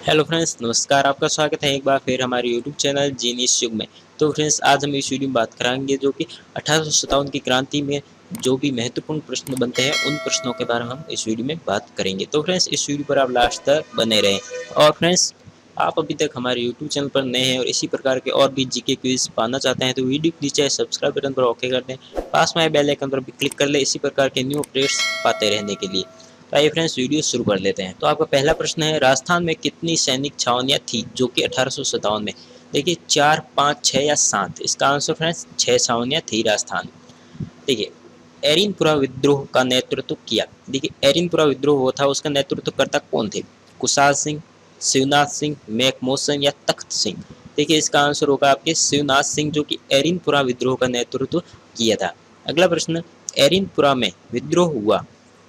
Hello friends, नमस्कार। आपका स्वागत है एक बार फिर हमारे यूट्यूब चैनल जीनियस युग में। तो फ्रेंड्स, आज हम इस वीडियो में बात करेंगे जो कि 1857 की क्रांति में जो भी महत्वपूर्ण प्रश्न बनते हैं उन प्रश्नों के बारे में हम इस वीडियो में बात करेंगे। तो फ्रेंड्स, इस वीडियो पर आप लास्ट तक बने रहें। और फ्रेंड्स, आप अभी तक हमारे यूट्यूब चैनल पर नए हैं और इसी प्रकार के और भी जीके क्विज पाना चाहते हैं तो वीडियो के नीचे सब्सक्राइब बटन पर ओके कर दें, पास में बेल आइकन पर भी क्लिक कर लें इसी प्रकार के न्यू अपडेट्स पाते रहने के लिए। तो आइए फ्रेंड्स, वीडियो शुरू कर लेते हैं। तो आपका पहला प्रश्न है, राजस्थान में कितनी सैनिक छावनियां थी जो कि 1857 में? देखिए 4, 5, 6 या 7। इसका आंसर फ्रेंड्स 6 छावनियां थी राजस्थान। देखिए, एरिनपुरा विद्रोह का नेतृत्व किया। देखिए, एरिनपुरा विद्रोह हुआ था, उसका नेतृत्वकर्ता कौन थे? कुशाल सिंह, शिवनाथ सिंह, मैकमोहसन या तख्त सिंह? देखिए, इसका आंसर होगा आपके शिवनाथ सिंह, जो कि एरिनपुरा विद्रोह का नेतृत्व किया था। अगला प्रश्न, एरिनपुरा में विद्रोह हुआ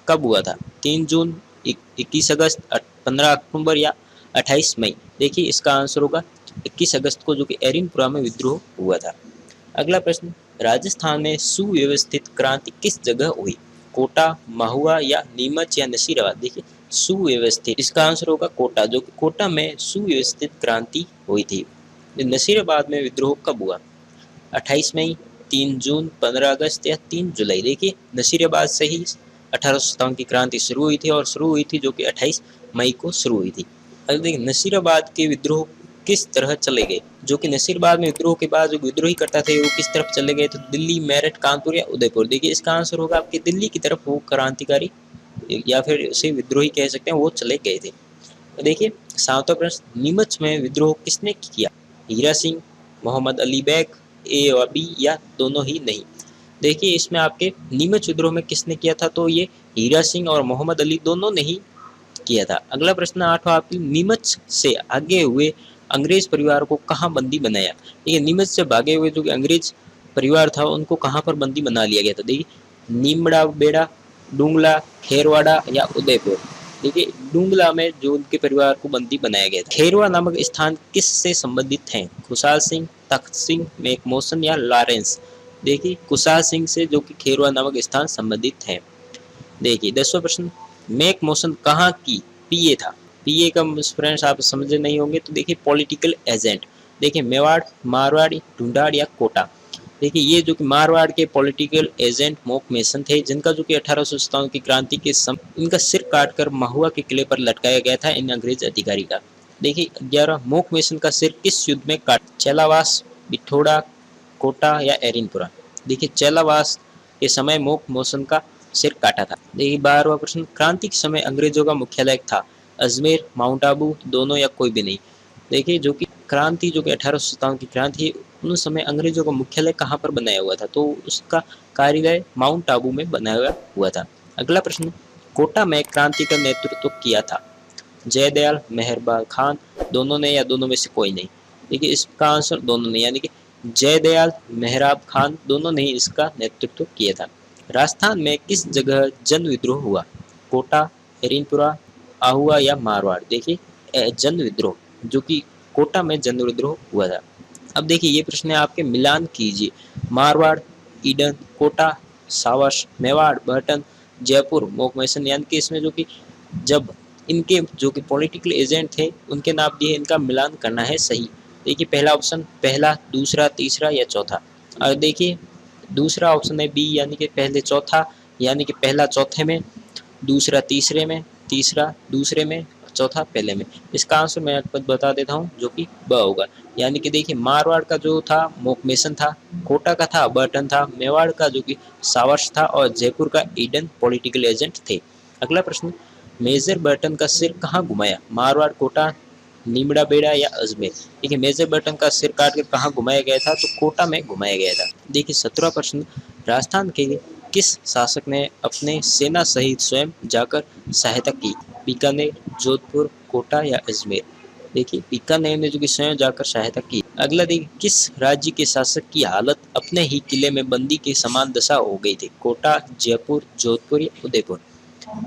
कब हुआ था? 3 जून, 21 अगस्त, 15 अक्टूबर या 28 मई? देखिए, इसका आंसर होगा 21 अगस्त को, जो कि एरिनपुरा में विद्रोह हुआ था। अगला प्रश्न, राजस्थान में सुव्यवस्थित क्रांति किस जगह हुई? कोटा, महुआ या नीमच या नसीराबाद? देखिए, सुव्यवस्थित, इसका आंसर होगा कोटा, जो कि कोटा में सुव्यवस्थित क्रांति हुई थी। नसीराबाद में विद्रोह कब हुआ? 28 मई, 3 जून, 15 अगस्त या 3 जुलाई? देखिए, नसीराबाद से ही 1857 की क्रांति शुरू हुई थी और शुरू हुई थी जो कि 28 मई को शुरू हुई थी। अब देखिए, नसीराबाद के विद्रोह किस तरह चले गए? जो कि नसीराबाद में विद्रोह के बाद जो विद्रोही करता थे वो किस तरफ चले गए? तो दिल्ली, मेरठ, कानपुर या उदयपुर? देखिए, इसका आंसर होगा आपके दिल्ली की तरफ वो क्रांतिकारी या फिर उसे विद्रोही कह सकते हैं, वो चले गए थे। तो देखिए, सातवां प्रश्न, नीमच में विद्रोह किसने किया? हीरा सिंह, मोहम्मद अली बेग, ए और बी या दोनों ही नहीं? देखिए, इसमें आपके नीमच विद्रोह में किसने किया था? तो ये हीरा सिंह और मोहम्मद अली दोनों ने ही किया था। अगला प्रश्न आठवां, आपकी नीमच से आगे हुए अंग्रेज परिवार को कहाँ बंदी बनाया? देखिए, नीमच से भागे हुए जो कि अंग्रेज परिवार था उनको कहाँ पर बंदी बना लिया गया था? देखिए, नीमड़ा बेड़ा, डूंगला, खेरवाड़ा या उदयपुर? देखिए, डूंगला में जो उनके परिवार को बंदी बनाया गया था। खेरवा नामक स्थान किस से संबंधित है? खुशाल सिंह, तख्त सिंह, मैकमोहसन या लॉरेंस? देखिए, कुशाल सिंह से जो कि खेरवा नामक स्थान संबंधित है। देखिए, 10वां प्रश्न, मेक मोशन कहाँ की पीए था? पीए का फ्रेंड्स आप समझे नहीं होंगे, तो देखिए पॉलिटिकल एजेंट। देखिए, मेवाड़, मारवाड़ी, ढूंढाड़ या कोटा? देखिए, ये जो कि मारवाड़ के पॉलिटिकल एजेंट मोक मेसन थे, जिनका जो कि 1857 की क्रांति के समय इनका सिर काटकर महुआ के किले पर लटकाया गया था इन अंग्रेज अधिकारी का। देखिए, 11, मोक मेसन का सिर किस युद्ध में काट? चेलावास, बिठोड़ा, कोटा या एरिनपुरा? देखिए, चेलावास के समय मोक मोसन का सिर काटा था। देखिए, 12वां प्रश्न, क्रांति के समय अंग्रेजों का मुख्यालय था अजमेर, माउंट आबू, दोनों या कोई भी नहीं? देखिए, जो कि क्रांति जो कि 1857 की क्रांति है उस समय अंग्रेजों का मुख्यालय कहाँ पर बनाया हुआ था? तो उसका कार्यालय माउंट आबू में बनाया हुआ था। अगला प्रश्न, कोटा में क्रांति का नेतृत्व किया था जयदयाल, मेहरबान खान, दोनों ने या दोनों में से कोई नहीं? देखिए, इसका आंसर दोनों ने, यानी कि जयदयाल, मेहराब खान दोनों ने ही इसका नेतृत्व किया था। राजस्थान में किस जगह जन विद्रोह हुआ? कोटा, हरिनपुरा, आहुआ या मारवाड़? देखिए, जन विद्रोह जो कि कोटा में जन विद्रोह हुआ था। अब देखिए, ये प्रश्न है आपके, मिलान कीजिए। मारवाड़, ईडन, कोटा, सावश, मेवाड़, बर्टन, जयपुर, मोकमेसन? यानी कि इसमें जो कि जब इनके जो कि पॉलिटिकल एजेंट थे उनके नाम दिए, इनका मिलान करना है सही। देखिए, पहला ऑप्शन पहला, दूसरा, तीसरा या चौथा? और देखिए, दूसरा ऑप्शन है बी, यानी कि पहले चौथा, यानी कि पहला चौथे में, दूसरा तीसरे में, तीसरा दूसरे में, चौथा पहले में। इसका आंसर मैं आपको बता देता हूँ, जो कि ब होगा। यानी कि देखिए, मारवाड़ का जो था मोकमेसन था, कोटा का था बर्टन था, मेवाड़ का जो कि सावर्स था और जयपुर का ईडन पॉलिटिकल एजेंट थे। अगला प्रश्न, मेजर बर्टन का सिर कहाँ घुमाया? मारवाड़, कोटा, नीमड़ा बेड़ा या अजमेर? देखिए, मेजर बर्टन का सिर काट कर कहाँ घुमाया गया था? तो कोटा में घुमाया गया था। देखिए, 17वां प्रश्न, राजस्थान के किस शासक ने अपने सेना सहित स्वयं जाकर सहायता की? बीकानेर, जोधपुर, कोटा या अजमेर? देखिए, बीकानेर ने जो कि स्वयं जाकर सहायता की। अगला देखिए, किस राज्य के शासक की हालत अपने ही किले में बंदी के समान दशा हो गई थी? कोटा, जयपुर, जोधपुर या उदयपुर?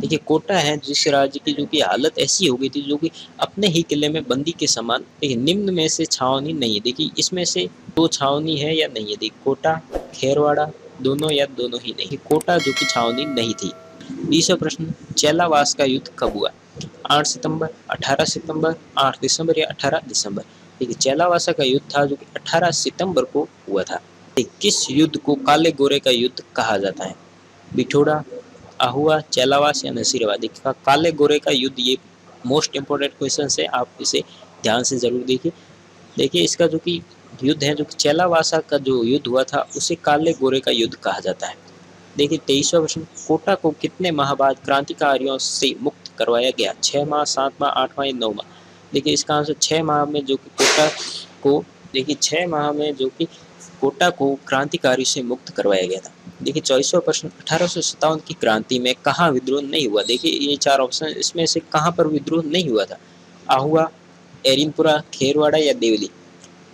देखिए, कोटा है जिस राज्य की जो कि हालत ऐसी हो गई थी जो कि अपने ही किले में बंदी के समान। देखिए, निम्न में से छावनी नहीं है। देखिए, इसमें से दो छावनी है या नहीं है? देखिए, कोटा, खेरवाड़ा, दोनों या दोनों ही नहीं? कोटा जो कि छावनी नहीं थी। 20वां प्रश्न, चेलावास का युद्ध कब हुआ? 8 सितंबर, 18 सितंबर, 8 दिसंबर या 18 दिसंबर। देखिए चेलावासा का युद्ध था जो कि 18 सितंबर को हुआ था। किस युद्ध को काले गोरे का युद्ध कहा जाता है? बिठोड़ा, आहुआ, चेलावास या नसीराबाद। देखिए काले गोरे का युद्ध, ये मोस्ट इम्पोर्टेंट क्वेश्चन है, आप इसे ध्यान से जरूर देखिए। देखिए इसका जो कि युद्ध है, जो कि चेलावासा का जो युद्ध हुआ था, उसे काले गोरे का युद्ध कहा जाता है। देखिए 23वां प्रश्न, कोटा को कितने माह बाद क्रांतिकारियों से मुक्त करवाया गया? 6 माह, 7 माह, 8 माह या 9 माह। देखिए इसका आंसर 6 माह में, जो कि कोटा को, देखिए 6 माह में जो कि कोटा को क्रांतिकारी से मुक्त करवाया गया था। देखिए 24वां प्रश्न, 1857 की क्रांति में कहाँ विद्रोह नहीं हुआ? देखिए ये 4 ऑप्शन, इसमें से कहाँ पर विद्रोह नहीं हुआ था? आहुआ, एरिनपुरा, खेरवाड़ा या देवली।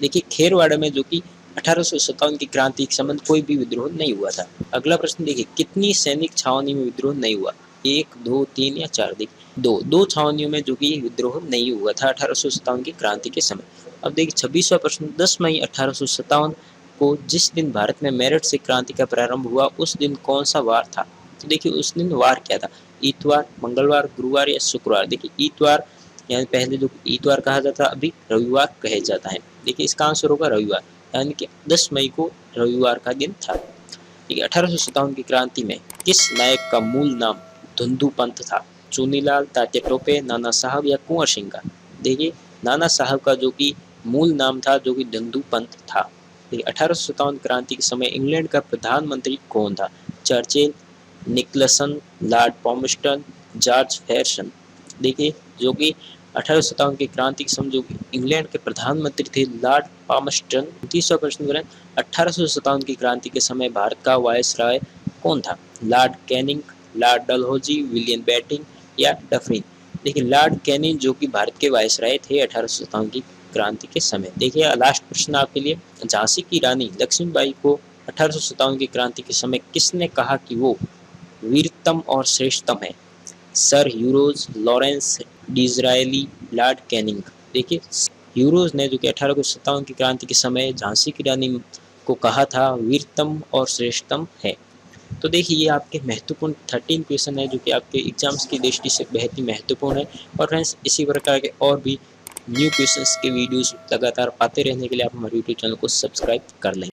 देखिए खेरवाड़ा में जो कि 1857 की क्रांति के संबंध कोई भी विद्रोह नहीं हुआ था। अगला प्रश्न देखिए, कितनी सैनिक छावनी में विद्रोह नहीं हुआ? 1, 2, 3 या 4। देखिए दो छावनियों में जो कि विद्रोह नहीं हुआ था 1857 की क्रांति के समय। अब देखिए 26वां प्रश्न, 10 मई 1857 को जिस दिन भारत में मेरठ से क्रांति का प्रारंभ हुआ, उस दिन कौन सा वार था? तो देखिए उस दिन वार क्या था? इतवार, मंगलवार, गुरुवार या शुक्रवार। देखिए इतवार, यानी पहले जो इतवार कहा जाता, अभी रविवार कहा जाता है। देखिए इसका आंसर होगा रविवार, यानी कि 10 मई को रविवार का दिन था। ठीक है, 1857 की क्रांति में किस नायक का मूल नाम धुंधु पंत था? चुनीलाल, तात्या टोपे, नाना साहब या कुंवर सिंह का। देखिए नाना साहब का जो कि मूल नाम था, जो कि धुंधु पंत था। 1857 क्रांति के समय इंग्लैंड का प्रधानमंत्री कौन था? Churchill, Nicholson, Lord Palmerston, George फैशन। देखिए जो कि 1857 की क्रांति के समय जो इंग्लैंड के प्रधानमंत्री थे, लॉर्ड पॉम्स्टन। 30वां प्रश्न करें, 1857 की क्रांति के समय भारत का वायसराय कौन था? Lord Canning, Lord Dalhousie, William Bentinck या डफरिन। देखिए लॉर्ड कैनिंग जो कि भारत के वायसराय थे 1857 की क्रांति के समय। देखिए लास्ट प्रश्न आपके लिए, झांसी की रानी लक्ष्मीबाई को 1857 की क्रांति के समय किसने कहा कि वो वीरतम और श्रेष्ठतम है? Sir Hugh Rose, Lawrence Disraeli, Lord Canning. देखिए ह्यूरोज ने जो कि 1857 की क्रांति के समय झांसी की रानी को कहा था वीरतम और श्रेष्ठतम है। तो देखिए ये आपके महत्वपूर्ण 13 क्वेश्चन है, जो कि आपके एग्जाम्स की दृष्टि से बेहद ही महत्वपूर्ण है। और फ्रेंड्स इसी प्रकार के और भी न्यू क्वेश्चंस के वीडियोस लगातार पाते रहने के लिए आप हमारे यूट्यूब चैनल को सब्सक्राइब कर लें।